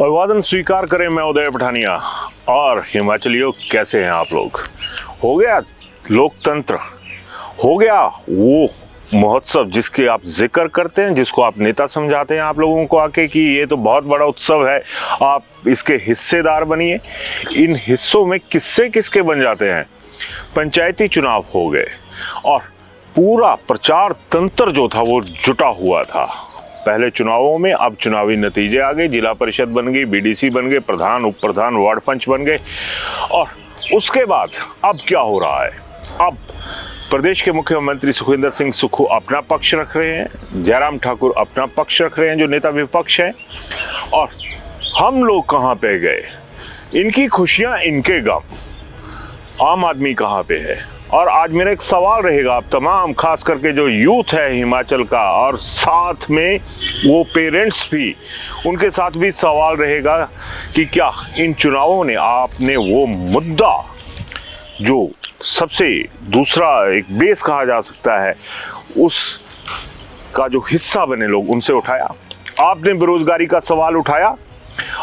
अभिवादन स्वीकार करें। मैं उदय पठानिया। और हिमाचलियों, कैसे हैं आप लोग? हो गया लोकतंत्र, हो गया वो महोत्सव जिसके आप जिक्र करते हैं, जिसको आप नेता समझाते हैं आप लोगों को आके कि ये तो बहुत बड़ा उत्सव है, आप इसके हिस्सेदार बनिए। इन हिस्सों में किससे किसके बन जाते हैं। पंचायती चुनाव हो गए और पूरा प्रचार तंत्र जो था वो जुटा हुआ था। पहले चुनावों में, अब चुनावी नतीजे आ गए, जिला परिषद बन गई, बीडीसी बन गए, प्रधान, उप प्रधान, वार्ड पंच बन गए। और उसके बाद अब क्या हो रहा है? अब प्रदेश के मुख्यमंत्री सुखविंदर सिंह सुक्खू अपना पक्ष रख रहे हैं, जयराम ठाकुर अपना पक्ष रख रहे हैं जो नेता विपक्ष हैं, और हम लोग कहाँ पे गए? इनकी खुशियां, इनके गम। आम आदमी कहाँ पे है? और आज मेरा एक सवाल रहेगा आप तमाम, खास करके जो यूथ है हिमाचल का, और साथ में वो पेरेंट्स भी, उनके साथ भी सवाल रहेगा कि क्या इन चुनावों ने आपने वो मुद्दा जो सबसे दूसरा एक बेस कहा जा सकता है, उस का जो हिस्सा बने लोग, उनसे उठाया? आपने बेरोजगारी का सवाल उठाया?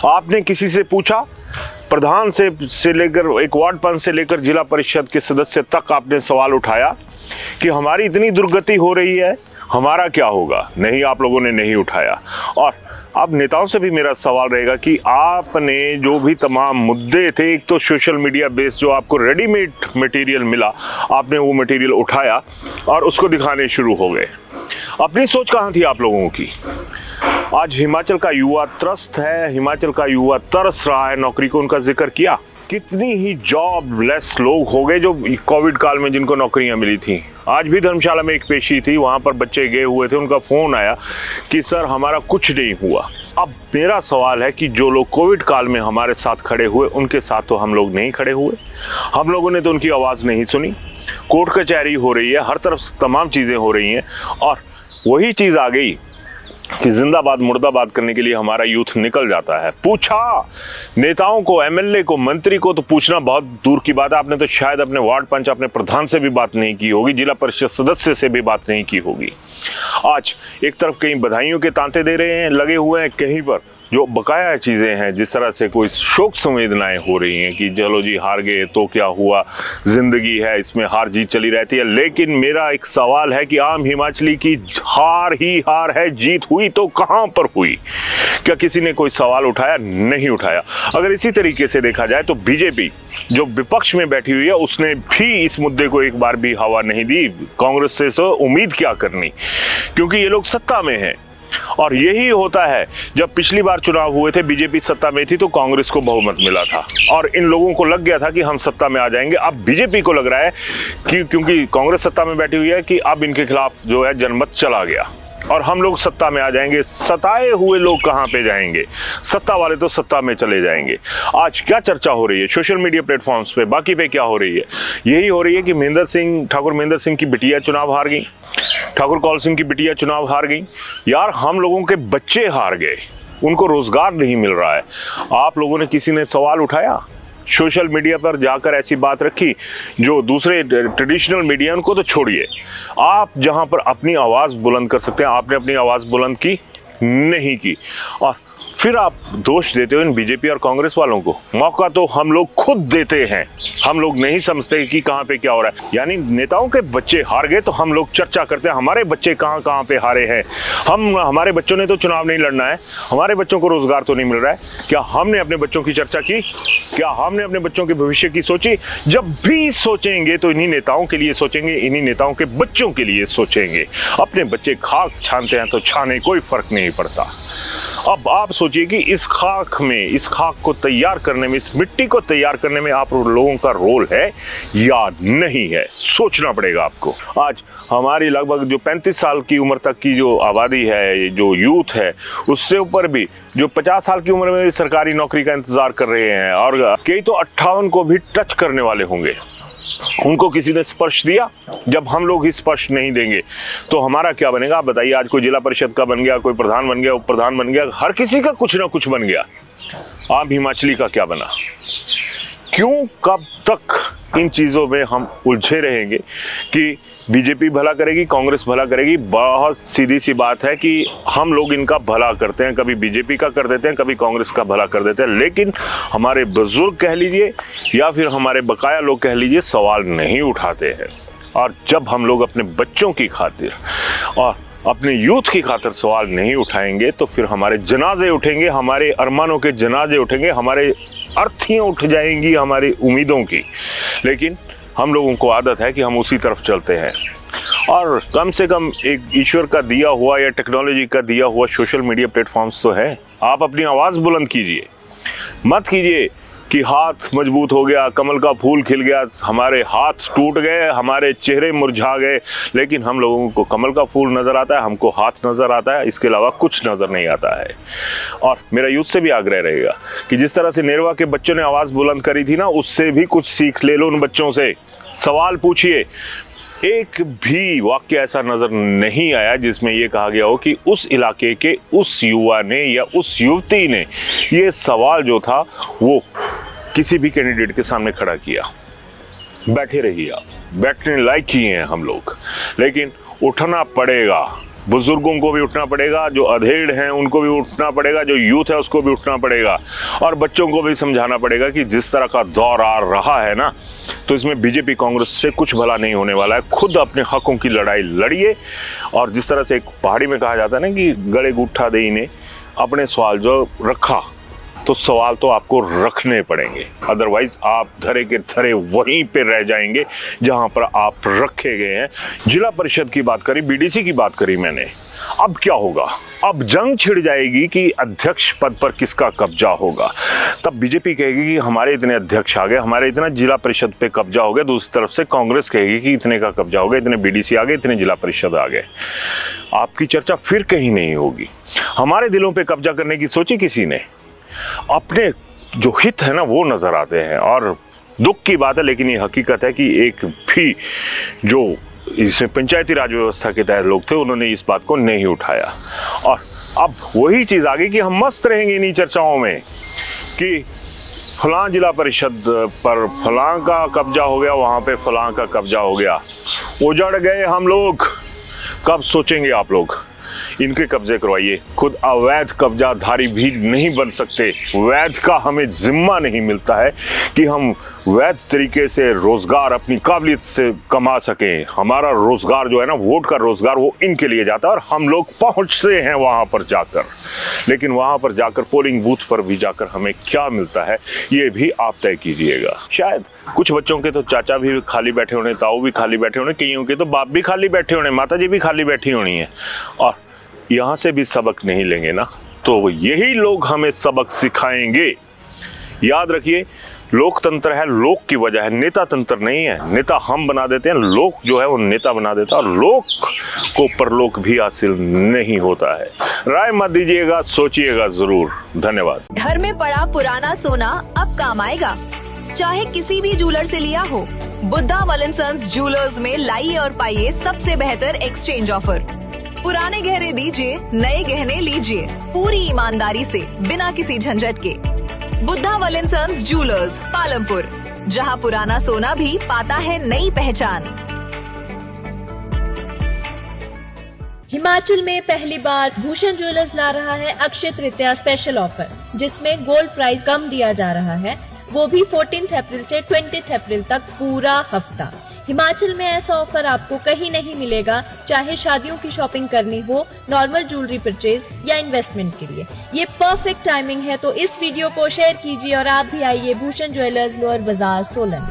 आपने किसी से पूछा? प्रधान से लेकर एक वार्ड पंच से लेकर जिला परिषद के सदस्य तक आपने सवाल उठाया कि हमारी इतनी दुर्गति हो रही है, हमारा क्या होगा? नहीं, आप लोगों ने नहीं उठाया। और अब नेताओं से भी मेरा सवाल रहेगा कि आपने जो भी तमाम मुद्दे थे, एक तो सोशल मीडिया बेस्ड जो आपको रेडीमेड मटेरियल मिला, आपने वो मटेरियल उठाया और उसको दिखाने शुरू हो गए। अपनी सोच कहाँ थी आप लोगों की? आज हिमाचल का युवा त्रस्त है, हिमाचल का युवा तरस रहा है नौकरी को। उनका जिक्र किया, कितनी ही जॉबलेस लोग हो गए जो कोविड काल में जिनको नौकरियां मिली थी। आज भी धर्मशाला में एक पेशी थी, वहां पर बच्चे गए हुए थे, उनका फोन आया कि सर हमारा कुछ नहीं हुआ। अब मेरा सवाल है कि जो लोग कोविड काल में हमारे साथ खड़े हुए, उनके साथ तो हम लोग नहीं खड़े हुए, हम लोगों ने तो उनकी आवाज़ नहीं सुनी। कोर्ट कचहरी हो रही है, हर तरफ तमाम चीज़ें हो रही हैं, और वही चीज़ आ गई कि जिंदाबाद मुर्दाबाद करने के लिए हमारा यूथ निकल जाता है। पूछा नेताओं को, एमएलए को, मंत्री को तो पूछना बहुत दूर की बात है। आपने तो शायद अपने वार्ड पंच, अपने प्रधान से भी बात नहीं की होगी, जिला परिषद सदस्य से भी बात नहीं की होगी। आज एक तरफ कहीं बधाइयों के तांते दे रहे हैं, लगे हुए हैं, कहीं पर जो बकाया चीज़ें हैं, जिस तरह से कोई शोक संवेदनाएं हो रही हैं कि चलो जी हार गए तो क्या हुआ, जिंदगी है, इसमें हार जीत चली रहती है। लेकिन मेरा एक सवाल है कि आम हिमाचली की हार ही हार है, जीत हुई तो कहां पर हुई? क्या किसी ने कोई सवाल उठाया? नहीं उठाया। अगर इसी तरीके से देखा जाए तो बीजेपी जो विपक्ष में बैठी हुई है, उसने भी इस मुद्दे को एक बार भी हवा नहीं दी। कांग्रेस से उम्मीद क्या करनी, क्योंकि ये लोग सत्ता में हैं। और यही होता है, जब पिछली बार चुनाव हुए थे, बीजेपी सत्ता में थी तो कांग्रेस को बहुमत मिला था और इन लोगों को लग गया था कि हम सत्ता में आ जाएंगे। अब बीजेपी को लग रहा है कि क्योंकि कांग्रेस सत्ता में बैठी हुई है कि अब इनके खिलाफ जो है जनमत चला गया और हम लोग सत्ता में आ जाएंगे। सताए हुए लोग कहां पे जाएंगे? सत्ता वाले तो सत्ता में चले जाएंगे। आज क्या चर्चा हो रही है सोशल मीडिया प्लेटफॉर्म्स पे, बाकी पे क्या हो रही है? यही हो रही है कि ठाकुर महेंद्र सिंह की बिटिया चुनाव हार गई, ठाकुर कौल सिंह की बिटिया चुनाव हार गई। यार, हम लोगों के बच्चे हार गए, उनको रोजगार नहीं मिल रहा है। आप लोगों ने, किसी ने सवाल उठाया? सोशल मीडिया पर जाकर ऐसी बात रखी? जो दूसरे ट्रेडिशनल मीडिया, उनको तो छोड़िए, आप जहां पर अपनी आवाज़ बुलंद कर सकते हैं, आपने अपनी आवाज़ बुलंद की नहीं की। और फिर आप दोष देते हो इन बीजेपी और कांग्रेस वालों को। मौका तो हम लोग खुद देते हैं, हम लोग नहीं समझते कि कहाँ पे क्या हो रहा है। यानी नेताओं के बच्चे हार गए तो हम लोग चर्चा करते हैं हमारे बच्चे कहाँ पे हारे हैं। हमारे बच्चों ने तो चुनाव नहीं लड़ना है, हमारे बच्चों को रोजगार तो नहीं मिल रहा है। क्या हमने अपने बच्चों की चर्चा की? क्या हमने अपने बच्चों के भविष्य की सोची? जब भी सोचेंगे तो इन्हीं नेताओं के लिए सोचेंगे, इन्हीं नेताओं के बच्चों के लिए सोचेंगे। अपने बच्चे खाक छानते हैं तो छाने, कोई फर्क नहीं पड़ता। अब आप सोचिए कि इस खाक को तैयार करने में, इस मिट्टी को तैयार करने में आप लोगों का रोल है या नहीं है? सोचना पड़ेगा आपको। आज हमारी लगभग जो 35 साल की उम्र तक की जो आबादी है, जो यूथ है, उससे ऊपर भी जो 50 साल की उम्र में भी सरकारी नौकरी का इंतजार कर रहे हैं, और कई तो 58 को भी टच करने वाले होंगे। उनको किसी ने स्पर्श दिया? जब हम लोग ही स्पर्श नहीं देंगे तो हमारा क्या बनेगा? आप बताइए। आज कोई जिला परिषद का बन गया, कोई प्रधान बन गया, उप प्रधान बन गया, हर किसी का कुछ ना कुछ बन गया। आम हिमाचली का क्या बना? क्यों, कब तक इन चीज़ों में हम उलझे रहेंगे कि बीजेपी भला करेगी, कांग्रेस भला करेगी। बहुत सीधी सी बात है कि हम लोग इनका भला करते हैं, कभी बीजेपी का कर देते हैं, कभी कांग्रेस का भला कर देते हैं, लेकिन हमारे बुजुर्ग कह लीजिए या फिर हमारे बकाया लोग कह लीजिए, सवाल नहीं उठाते हैं। और जब हम लोग अपने बच्चों की खातिर और अपने यूथ की खातिर सवाल नहीं उठाएंगे तो फिर हमारे जनाजे उठेंगे, हमारे अरमानों के जनाजे उठेंगे, हमारे अर्थियाँ उठ जाएंगी हमारी उम्मीदों की। लेकिन हम लोगों को आदत है कि हम उसी तरफ चलते हैं। और कम से कम एक ईश्वर का दिया हुआ या टेक्नोलॉजी का दिया हुआ सोशल मीडिया प्लेटफॉर्म्स तो है। आप अपनी आवाज़ बुलंद कीजिए, मत कीजिए कि हाथ मजबूत हो गया, कमल का फूल खिल गया, हमारे हाथ टूट गए, हमारे चेहरे मुरझा गए। लेकिन हम लोगों को कमल का फूल नज़र आता है, हमको हाथ नज़र आता है, इसके अलावा कुछ नज़र नहीं आता है। और मेरा यूथ से भी आग्रह रहेगा कि जिस तरह से नेरवा के बच्चों ने आवाज़ बुलंद करी थी ना, उससे भी कुछ सीख ले लो उन बच्चों से। सवाल पूछिए। एक भी वाक्य ऐसा नज़र नहीं आया जिसमें यह कहा गया हो कि उस इलाके के उस युवा ने या उस युवती ने ये सवाल जो था वो किसी भी कैंडिडेट के सामने खड़ा किया। बैठे रहिए आप, बैठने लायक ही हैं हम लोग, लेकिन उठना पड़ेगा। बुजुर्गों को भी उठना पड़ेगा, जो अधेड़ हैं उनको भी उठना पड़ेगा, जो यूथ है उसको भी उठना पड़ेगा, और बच्चों को भी समझाना पड़ेगा कि जिस तरह का दौर आ रहा है ना, तो इसमें बीजेपी कांग्रेस से कुछ भला नहीं होने वाला है। खुद अपने हकों की लड़ाई लड़िए। और जिस तरह से एक पहाड़ी में कहा जाता है ना कि गड़े गुट्ठा दे ने अपने सवाल जो रखा, तो सवाल तो आपको रखने पड़ेंगे, अदरवाइज आप धरे के धरे वहीं पे रह जाएंगे जहां पर आप रखे गए हैं। जिला परिषद की बात करी, बीडीसी की बात करी मैंने। अब क्या होगा? अब जंग छिड़ जाएगी कि अध्यक्ष पद पर किसका कब्जा होगा। तब बीजेपी कहेगी कि हमारे इतने अध्यक्ष आ गए, हमारे इतना जिला परिषद पे कब्जा हो गया। दूसरी तरफ से कांग्रेस कहेगी कि इतने का कब्जा हो गया, इतने बीडीसी आ गए, इतने जिला परिषद आ गए। आपकी चर्चा फिर कहीं नहीं होगी। हमारे दिलों पे कब्जा करने की सोची किसी ने? अपने जो हित है ना वो नजर आते हैं। और दुख की बात है, लेकिन ये हकीकत है कि एक भी जो इसमें पंचायती राज व्यवस्था के तहत लोग थे उन्होंने इस बात को नहीं उठाया। और अब वही चीज आ गई कि हम मस्त रहेंगे इन्हीं चर्चाओं में कि फलां जिला परिषद पर फलां का कब्जा हो गया, वहां पे फलां का कब्जा हो गया। उजड़ गए हम लोग। कब सोचेंगे आप लोग? इनके कब्जे करवाइए। खुद अवैध कब्जाधारी भी नहीं बन सकते। वैध का हमें जिम्मा नहीं मिलता है कि हम वैध तरीके से रोजगार अपनी काबिलियत से कमा सकें। हमारा रोजगार जो है ना, वोट का रोजगार, वो इनके लिए जाता है और हम लोग पहुंचते हैं वहां पर जाकर। लेकिन वहां पर जाकर, पोलिंग बूथ पर भी जाकर हमें क्या मिलता है ये भी आप तय कीजिएगा। शायद कुछ बच्चों के तो चाचा भी खाली बैठे होने, ताऊ भी खाली बैठे होने, कईयों के तो बाप भी खाली बैठे होने, माता जी भी खाली बैठी होनी है। और यहाँ से भी सबक नहीं लेंगे ना, तो यही लोग हमें सबक सिखाएंगे। याद रखिए, लोकतंत्र है, लोक की वजह है, नेता तंत्र नहीं है। नेता हम बना देते हैं, लोक जो है वो नेता बना देता है। और लोक को परलोक भी हासिल नहीं होता है। राय मत दीजिएगा, सोचिएगा जरूर। धन्यवाद। घर में पड़ा पुराना सोना अब काम आएगा, चाहे किसी भी ज्वेलर से लिया हो। बुद्धा वलन सन्स ज्वेलर्स में लाइए और पाइए सबसे बेहतर एक्सचेंज ऑफर। पुराने गहने दीजिए, नए गहने लीजिए, पूरी ईमानदारी से, बिना किसी झंझट के। बुद्धा वलन सन्स ज्वेलर्स, पालमपुर, जहां पुराना सोना भी पाता है नई पहचान। हिमाचल में पहली बार भूषण ज्वेलर्स ला रहा है अक्षय तृतीया स्पेशल ऑफर, जिसमें गोल्ड प्राइस कम दिया जा रहा है, वो भी 14 अप्रैल से 20 अप्रैल तक पूरा हफ्ता। हिमाचल में ऐसा ऑफर आपको कहीं नहीं मिलेगा, चाहे शादियों की शॉपिंग करनी हो, नॉर्मल ज्वेलरी परचेज या इन्वेस्टमेंट के लिए। ये परफेक्ट टाइमिंग है, तो इस वीडियो को शेयर कीजिए और आप भी आइए भूषण ज्वेलर्स, लोअर बाजार, सोलन।